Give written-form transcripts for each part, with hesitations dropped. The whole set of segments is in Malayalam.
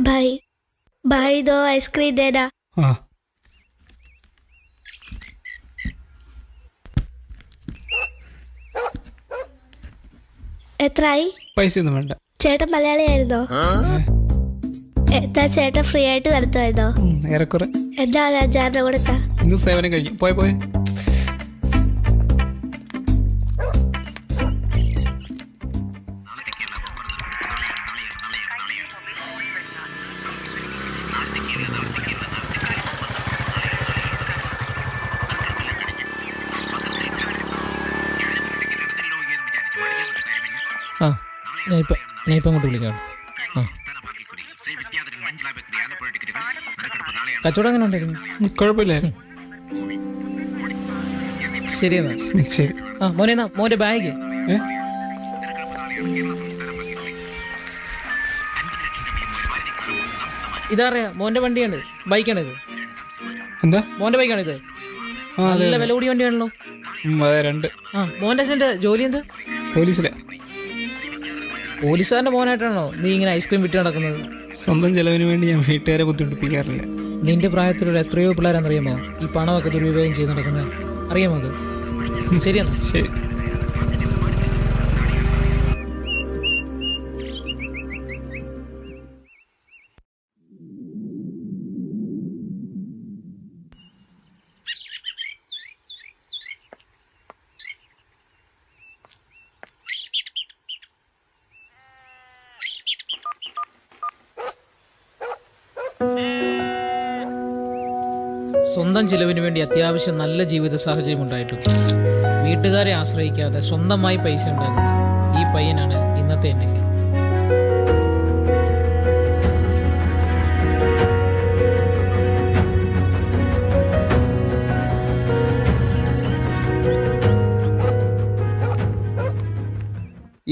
भाई भाई 2 आइसक्रीम देना। हाँ എത്രയായി? പൈസ ഒന്നും വേണ്ട. ചേട്ടൻ മലയാളിയായിരുന്നോ? എന്താ ചേട്ടൻ ഫ്രീ ആയിട്ട് നടത്തുമായിരുന്നോ? ഏറെക്കുറെ. എന്താ ഒരു 5-6 കൊടുത്താ? ഇന്ന് സേവനം കഴിഞ്ഞു. പോയെ ഞാൻ ഇപ്പം അങ്ങോട്ട് വിളിക്കാം. ആ കച്ചവടം എങ്ങനെ ഉണ്ടായിരുന്നു? കുഴപ്പമില്ലായിരുന്നു. ശരി എന്നാ. ശരി. ആ മോനെ എന്നാ മോൻ്റെ ബാഗ്. ഇതറിയാം മോൻ്റെ വണ്ടിയാണ്, ബൈക്കാണിത്. എന്താ മോൻ്റെ ബൈക്കാണിത്? നല്ല വില കൂടിയ വണ്ടിയാണല്ലോ. അതെ 2. ആ മോൻ്റെ അച്ഛൻ്റെ ജോലി എന്ത്? പോലീസിലെ. പോലീസുകാരൻ്റെ മോനായിട്ടാണോ നീ ഇങ്ങനെ ഐസ്ക്രീം വിറ്റ് നടക്കുന്നത്? സ്വന്തം ചെലവിന് വേണ്ടി ഞാൻ വീട്ടുകാരെ ബുദ്ധിമുട്ടിപ്പിക്കാറില്ല. നിന്റെ പ്രായത്തിലുള്ള എത്രയോ പിള്ളേരാണെന്നറിയാമോ ഈ പണമൊക്കെ ദുരുപയോഗം ചെയ്ത് നടക്കുന്നത്? അറിയാമോ അത്? ശരിയെന്നാ. ശരി. സ്വന്തം ചിലവിന് വേണ്ടി അത്യാവശ്യം നല്ല ജീവിത സാഹചര്യം ഉണ്ടായിട്ടും വീട്ടുകാരെ ആശ്രയിക്കാതെ സ്വന്തമായി പൈസ ഉണ്ടാക്കുന്ന ഈ പയ്യനാണ് ഇന്നത്തെ എൻ്റെ ഹീറോ.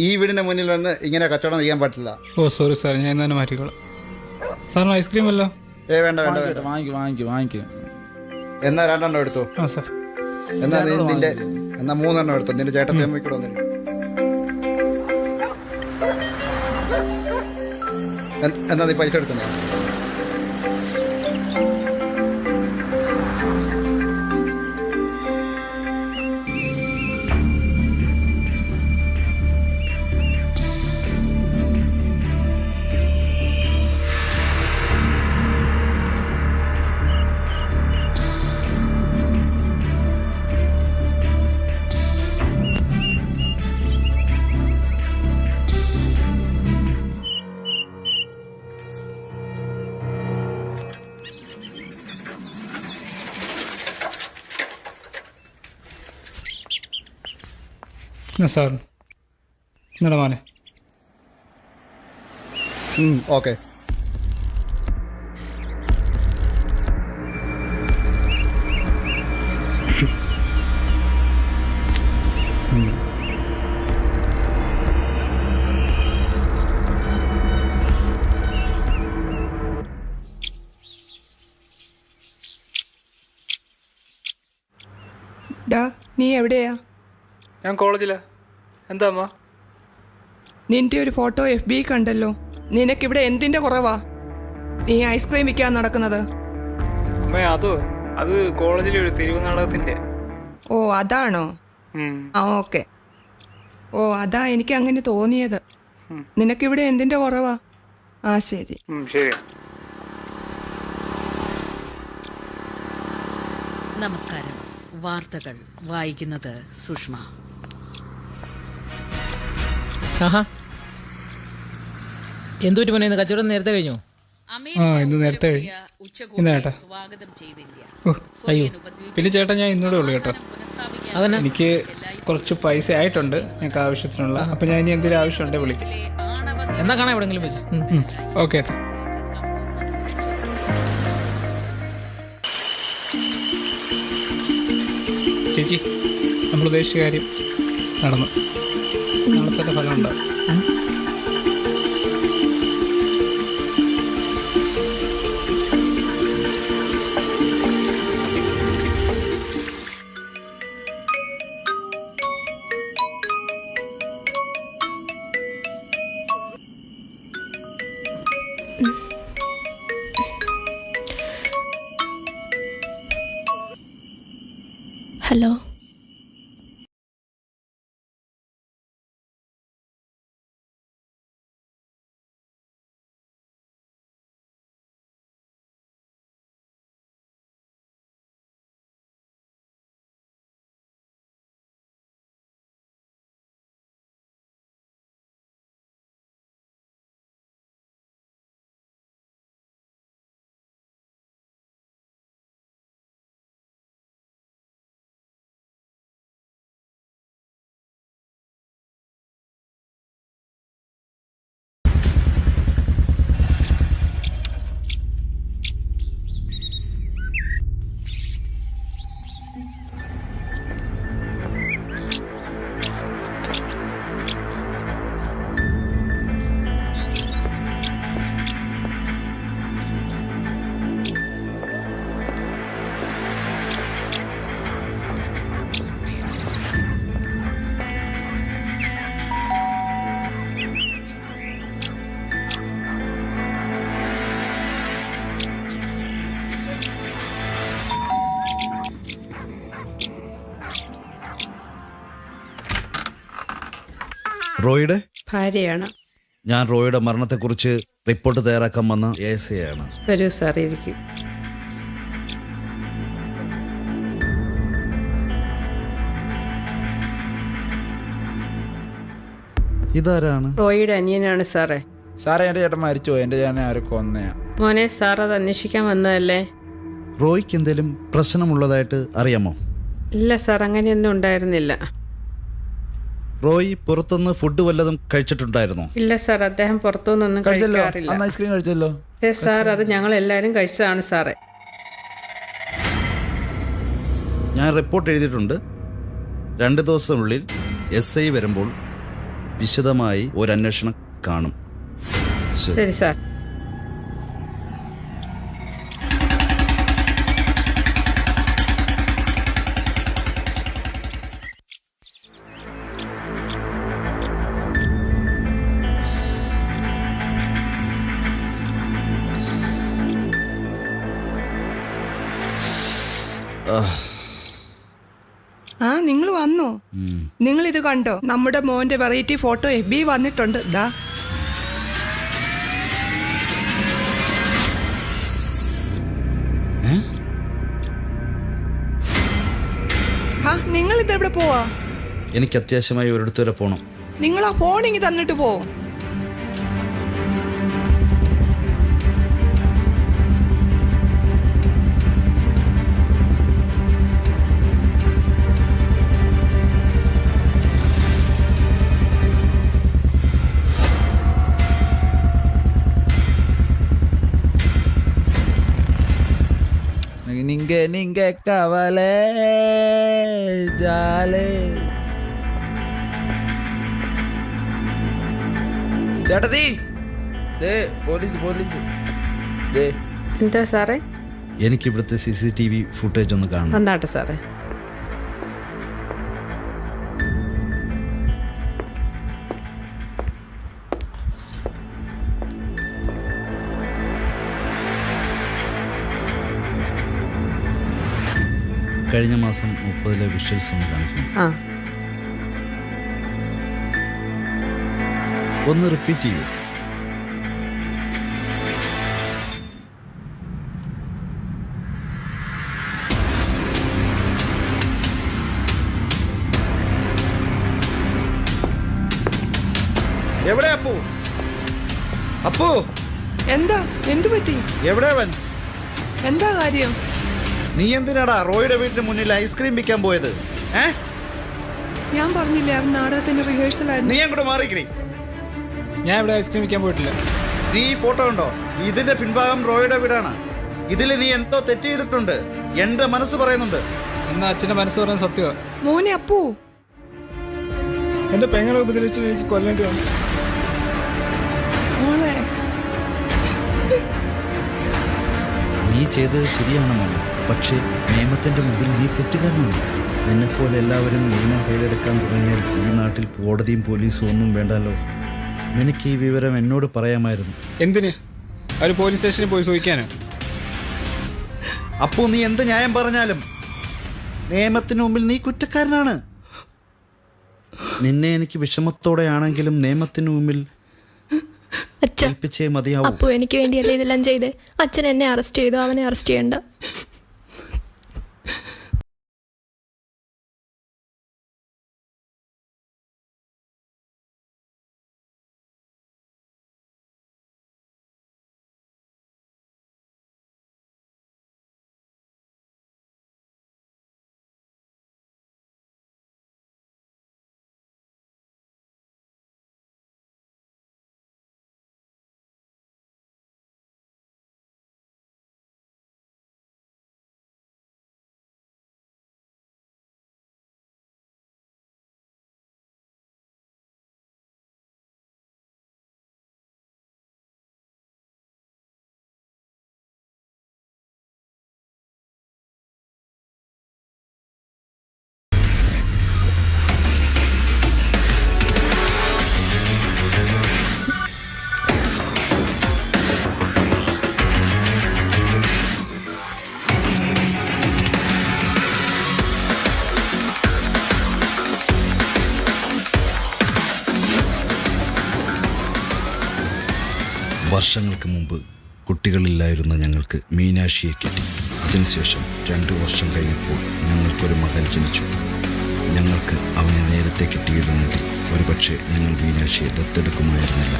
ഈ വീടിന്റെ മുന്നിൽ വന്ന് ഇങ്ങനെ കച്ചവടം ചെയ്യാൻ പറ്റില്ല. ഓ സോറി സാർ, ഞാൻ ഇന്ന് തന്നെ മാറ്റിക്കോളാം. സാറിന് ഐസ്ക്രീം അല്ലോ? വേണ്ട വേണ്ട വേണ്ട, വാങ്ങിക്കും. എന്നാ 2 എണ്ണം എടുത്തു. ആ സാർ. എന്നാ നിന്റെ 3 എണ്ണം എടുത്തു. നിന്റെ ചേട്ടത്തെ അമ്മയ്ക്കൂടെ വന്നില്ല. എന്നാ നീ പൈസ എടുക്കുന്നേ? സാർ ഇന്നലെ മോനെ. ഓക്കെ. നീ എവിടെയാ? ഞാൻ കോളേജിലാ. എന്താ അമ്മ? നിന്റെ ഒരു ഫോട്ടോ FB കണ്ടല്ലോ. നിനക്കിവിടെ എന്തിന്റെ കുറവാ നീ ഐസ്ക്രീം വിൽക്കാൻ നടക്കുന്നത്? അമ്മേ അത് കോളേജിലെ ഒരു തെരുവ് നാടകത്തിന്റെ. ഓ അതാണോ? ആ ഓക്കെ. ഓ അതാ എനിക്ക് അങ്ങനെ തോന്നിയത്. നിനക്കിവിടെ എന്തിന്റെ കുറവാ? ആ ശരി. ശരി. നമസ്കാരം. വാർത്തകൾ വായിക്കുന്നത് സുഷ്മ. ആഹാ എന്തുപറ്റി മോനെ, ഇന്ന് കച്ചവടം നേരത്തെ കഴിഞ്ഞോ? ഇന്ന് നേരത്തെ കഴിഞ്ഞു. ഇന്ന് ചേട്ടാ. അയ്യോ പിന്നെ ചേട്ടാ ഞാൻ ഇന്നോടെ ഉള്ളു കേട്ടോ. അതന്നെ. എനിക്ക് കുറച്ച് പൈസ ആയിട്ടുണ്ട് ഞങ്ങൾക്ക് ആവശ്യത്തിനുള്ള. അപ്പം ഞാൻ ഇനി എന്തെങ്കിലും ആവശ്യമുണ്ടെങ്കിൽ വിളിക്കാം. എന്നാ കാണാം എവിടെങ്കിലും വെച്ച്. ഓക്കെ ഏട്ടാ. ചേച്ചി, നമ്മൾ ഉദ്ദേശിച്ച കാര്യം നടന്നു. നാളത്തെ ഫലം ഉണ്ടാവും. ഹലോ. റോയിയുടെ ഭാര്യയാണ്. ഞാൻ റോയിയുടെ മരണത്തെക്കുറിച്ച് റിപ്പോർട്ട് തയ്യാറാക്കാൻ വന്ന ASA ആണ്. വരൂ സാർ, ഇരിക്കും. ഇതാരാണ്? റോയിയുടെ അനിയനാണ് സാറേ. സാറേ എൻ്റെ ചേട്ടൻ മരിച്ചു. എൻ്റെ ചേട്ടനെ ആരും കൊന്നയാ. മോനെ, സാർ അത് അന്വേഷിക്കാൻ വന്നതല്ലേ? റോയിക്ക് എന്തെങ്കിലും പ്രശ്നമുള്ളതായിട്ട് അറിയാമോ? ഇല്ല സാർ, അങ്ങനെയൊന്നും ഉണ്ടായിരുന്നില്ല. റോയി പുറത്തുനിന്ന് ഫുഡ് വല്ലതും കഴിച്ചിട്ടുണ്ടായിരുന്നോ? ഇല്ല സാർ, അദ്ദേഹം പുറത്തുനിന്നൊന്നും കഴിക്കാറില്ല. ഐസ്ക്രീം കഴിച്ചല്ലോ. സാർ, അത് ഞങ്ങൾ എല്ലാവരും കഴിച്ചതാണ് സാറേ. ഞാൻ റിപ്പോർട്ട് എഴുതിയിട്ടുണ്ട്. 2 ദിവസത്തിനുള്ളിൽ SI വരുമ്പോൾ വിശദമായി ഒരു അന്വേഷണം കാണും. ശരി സാർ. ആ, നിങ്ങൾ വന്നോ? നിങ്ങൾ ഇത് കണ്ടോ? നമ്മുടെ മോന്റെ വെറൈറ്റി ഫോട്ടോ FB വന്നിട്ടുണ്ട്. ദാ നിങ്ങൾ ഇതെവിടെ പോവാ? എനിക്ക് അത്യാവശ്യമായി ഒരിടത്ത് വരെ പോകണം. നിങ്ങൾ ആ ഫോൺ ഇങ്ങ് തന്നിട്ട് പോ. നിങ്ക കവലേ ജാലേ. ചേട്ടത്തി, പോലീസ്. എന്താ സാറേ? എനിക്ക് ഇവിടുത്തെ CCTV ഫുട്ടേജ് ഒന്ന് കാണണം. വന്നാട്ടെ സാറേ. കഴിഞ്ഞ മാസം 30 വിഷ്വൽസ് ഒന്ന് കാണിക്കണം. ആ, ഒന്ന് റിപ്പീറ്റ് ചെയ്യൂ. എവിടെ അപ്പു? അപ്പു, എന്താ? എന്തു പറ്റി? എവിടെ അവൻ? എന്താ കാര്യം? നീ എന്തിനാടാ റോയിയുടെ വീടിന് മുന്നിൽ ഐസ്ക്രീം വിൽക്കാൻ പോയത്? ഞാൻ പറഞ്ഞില്ലേ, അവൻ നാടകത്തിന്റെ റിഹേഴ്സൽ ആയിരുന്നു. നീ അങ്ങോട്ട് മാറിക്കണി. ഞാൻ ഇവിടെ ഐസ്ക്രീം വിൽക്കാൻ പോയിട്ടില്ല. നീ ഈ ഫോട്ടോ ഉണ്ടോ? ഇതിന്റെ പിൻഭാഗം റോയിയുടെ വീടാണ്. ഇതിൽ നീ എന്തോ തെറ്റ് ചെയ്തിട്ടുണ്ട്. എന്റെ മനസ്സ് പറയുന്നുണ്ട്. എന്നാ അച്ഛന്റെ മനസ്സ് പറയുന്നത് സത്യമാ. മോനെ അപ്പു, എന്റെ പെങ്ങളെ ഉപദ്രവിച്ചിട്ട് എനിക്ക് കൊല്ലേണ്ടി വന്നു. മോളെ, നീ ചെയ്തത് ശരിയാണ് മോനെ. പക്ഷേ നിയമത്തിന്റെ മുമ്പിൽ നീ തെറ്റുകാരനാണ്. നിന്നെപ്പോലെ എല്ലാവരും നിയമം കയ്യിലെടുക്കാൻ തുടങ്ങിയാൽ ഈ നാട്ടിൽ കോടതിയും പോലീസും ഒന്നും വേണ്ടല്ലോ. നിനക്ക് ഈ വിവരം എന്നോട് പറയാമായിരുന്നു. എന്തിന്? അവർ പോലീസ് സ്റ്റേഷനിൽ പോയി ചോദിക്കാനോ? അപ്പോൾ നീ എന്ത് ന്യായം പറഞ്ഞാലും നിയമത്തിന് മുമ്പിൽ നീ കുറ്റക്കാരനാണ്. നിന്നെ എനിക്ക് വിഷമത്തോടെയാണെങ്കിലും നിയമത്തിന് മുമ്പിൽ ഏൽപ്പിച്ചേ മതിയാവൂ. അപ്പോ എനിക്ക് വേണ്ടിയല്ലേ ഇതെല്ലാം ചെയ്തേ? അച്ഛൻ എന്നെ അറസ്റ്റ് ചെയ്തു, അവനെ അറസ്റ്റ് ചെയ്യണ്ട. വർഷങ്ങൾക്ക് മുമ്പ് കുട്ടികളില്ലായിരുന്ന ഞങ്ങൾക്ക് മീനാക്ഷിയെ കിട്ടി. അതിനുശേഷം 2 വർഷം കഴിഞ്ഞപ്പോൾ ഞങ്ങൾക്കൊരു മകൻ ജനിച്ചു. ഞങ്ങൾക്ക് അവനെ നേരത്തെ കിട്ടിയിരുന്നെങ്കിൽ ഒരുപക്ഷെ ഞങ്ങൾ മീനാക്ഷിയെ ദത്തെടുക്കുമായിരുന്നില്ല.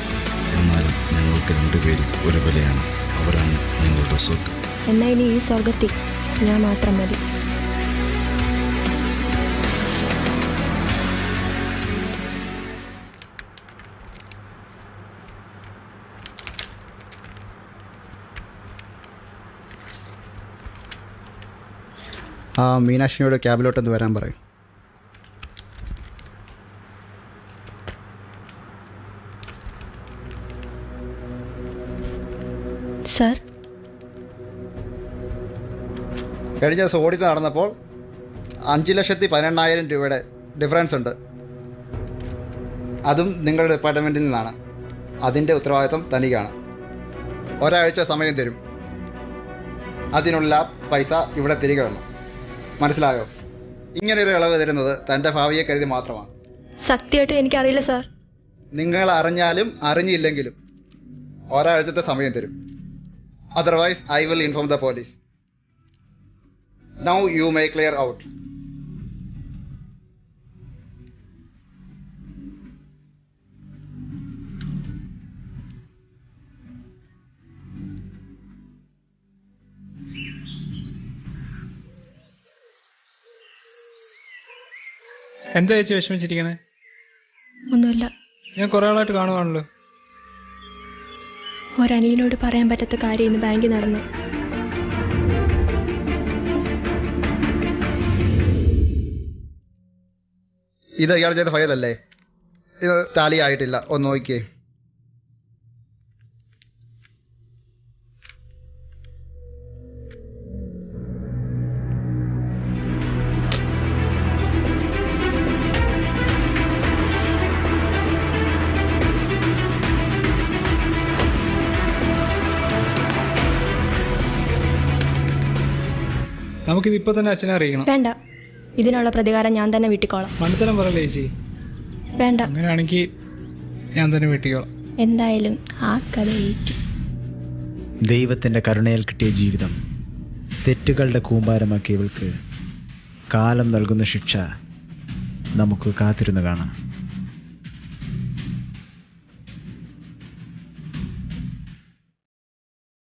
എന്നാലും ഞങ്ങൾക്ക് 2 പേരും ഒരുപോലെയാണ്. അവരാണ് ഞങ്ങളുടെ സ്വർഗം. എന്നാൽ ഇനി ഈ സ്വർഗത്തിൽ ഞാൻ മാത്രം മതി. ആ മീനാക്ഷിയോട് ക്യാബിലോട്ടൊന്ന് വരാൻ പറയും. സർ, കഴിഞ്ഞ ദിവസം ഓഡിറ്റ് നടന്നപ്പോൾ 5,18,000 രൂപയുടെ ഡിഫറൻസ് ഉണ്ട്. അതും നിങ്ങളുടെ ഡിപ്പാർട്ട്മെൻറ്റിൽ നിന്നാണ്. അതിൻ്റെ ഉത്തരവാദിത്വം തനിക്കാണ്. ഒരാഴ്ച സമയം തരും. അതിനുള്ള പൈസ ഇവിടെ തിരികെ വരണം. മനസ്സിലായോ? ഇങ്ങനൊരു ഇളവ് തരുന്നത് തൻ്റെ ഭാവിയെ കരുതി മാത്രമാണ്. സത്യമായിട്ടും എനിക്കറിയില്ല സാർ. നിങ്ങൾ അറിഞ്ഞാലും അറിഞ്ഞില്ലെങ്കിലും ഒരാഴ്ചത്തെ സമയം തരും. Otherwise I will inform the police. Now you may clear out. എന്താ ചേച്ചി വിഷമിച്ചിരിക്കണേ? ഒന്നുമില്ല. ഞാൻ കുറെ ആളായിട്ട് കാണുവാണല്ലോ. ഒരനിയനോട് പറയാൻ പറ്റാത്ത കാര്യം ഇന്ന് ബാങ്കിൽ നടന്നു. ഇത് ഇയാൾ ചെയ്ത ഫയലല്ലേ? ഇത് ടാലി ആയിട്ടില്ല. ഒന്ന് നോക്കിയേ. നമുക്കിത് ഇപ്പൊ തന്നെ അച്ഛനെ അറിയിക്കണം. വേണ്ട, ഇതിനുള്ള പ്രതികാരം ഞാൻ തന്നെ വീട്ടിക്കോളാം. മണ്ടത്തരം പറയല്ലേ ചേച്ചി? വേണ്ട, അങ്ങനെയാണെങ്കിൽ ഞാൻ തന്നെ വീട്ടിക്കോളാം. എന്തായാലും ആ കഥ ഏറ്റു. ദൈവത്തിൻ്റെ കരുണയിൽ കിട്ടിയ ജീവിതം തെറ്റുകളുടെ കൂമ്പാരമാക്കിയവൾക്ക് കാലം നൽകുന്ന ശിക്ഷ നമുക്ക് കാത്തിരുന്ന് കാണാം.